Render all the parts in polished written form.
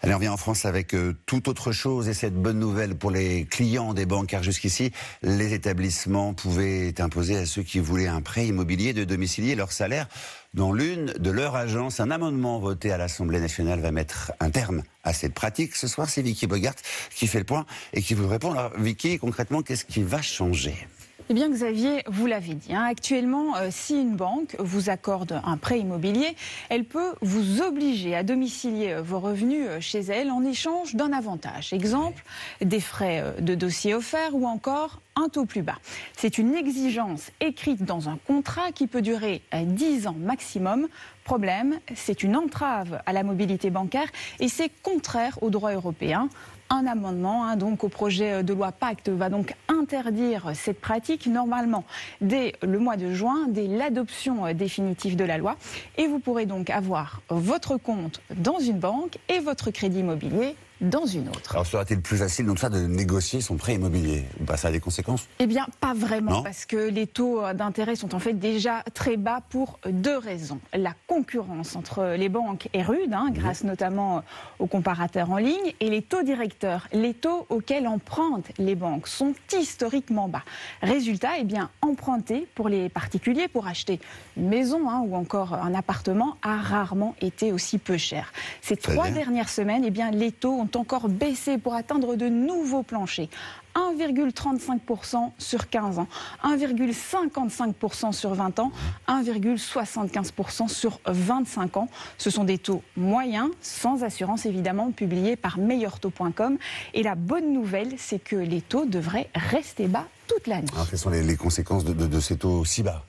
Allez, on revient en France avec toute autre chose et cette bonne nouvelle pour les clients des banques, car jusqu'ici, les établissements pouvaient imposer à ceux qui voulaient un prêt immobilier de domicilier leur salaire dans l'une de leurs agences. Un amendement voté à l'Assemblée nationale va mettre un terme à cette pratique. Ce soir, c'est Vicky Bogart qui fait le point et qui vous répond. Alors, Vicky, concrètement, qu'est-ce qui va changer ? Eh bien, Xavier, vous l'avez dit, actuellement, si une banque vous accorde un prêt immobilier, elle peut vous obliger à domicilier vos revenus chez elle en échange d'un avantage. Exemple, des frais de dossier offerts ou encore un taux plus bas. C'est une exigence écrite dans un contrat qui peut durer 10 ans maximum. Problème, c'est une entrave à la mobilité bancaire et c'est contraire au droit européen. Un amendement donc au projet de loi Pacte va donc interdire cette pratique normalement dès le mois de juin, dès l'adoption définitive de la loi. Et vous pourrez donc avoir votre compte dans une banque et votre crédit immobilier dans une autre. Alors, serait-il plus facile donc ça de négocier son prêt immobilier ? Ça a des conséquences ? Eh bien, pas vraiment, non, parce que les taux d'intérêt sont en fait déjà très bas pour deux raisons. La concurrence entre les banques est rude, grâce notamment aux comparateurs en ligne, et les taux directeurs, les taux auxquels empruntent les banques, sont historiquement bas. Résultat, eh bien, emprunter pour les particuliers, pour acheter une maison ou encore un appartement, a rarement été aussi peu cher. Ces 3 dernières semaines, eh bien, les taux ont encore baissé pour atteindre de nouveaux planchers. 1,35% sur 15 ans, 1,55% sur 20 ans, 1,75% sur 25 ans. Ce sont des taux moyens, sans assurance évidemment, publiés par meilleurtaux.com. Et la bonne nouvelle, c'est que les taux devraient rester bas toute l'année. Alors, quelles sont les conséquences de ces taux si bas ?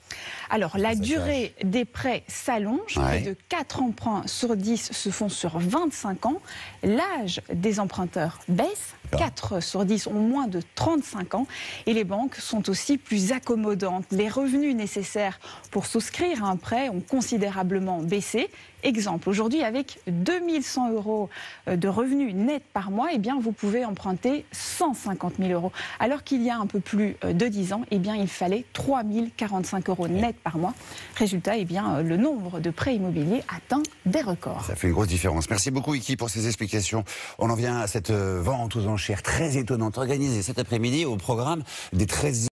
Alors, la durée des prêts s'allonge, près de 4 emprunts sur 10 se font sur 25 ans. L'âge des emprunteurs baisse, 4 sur 10 ont moins de 35 ans. Et les banques sont aussi plus accommodantes. Les revenus nécessaires pour souscrire à un prêt ont considérablement baissé. Exemple, aujourd'hui, avec 2100 € de revenus nets par mois, eh bien, vous pouvez emprunter 150 000 €. Alors qu'il y a un peu plus de 10 ans, eh bien, il fallait 3045 € nets par mois. Résultat, eh bien, le nombre de prêts immobiliers atteint des records. Ça fait une grosse différence. Merci beaucoup, Vicky, pour ces explications. On en vient à cette vente aux enchères très étonnante organisée cet après-midi au programme des 13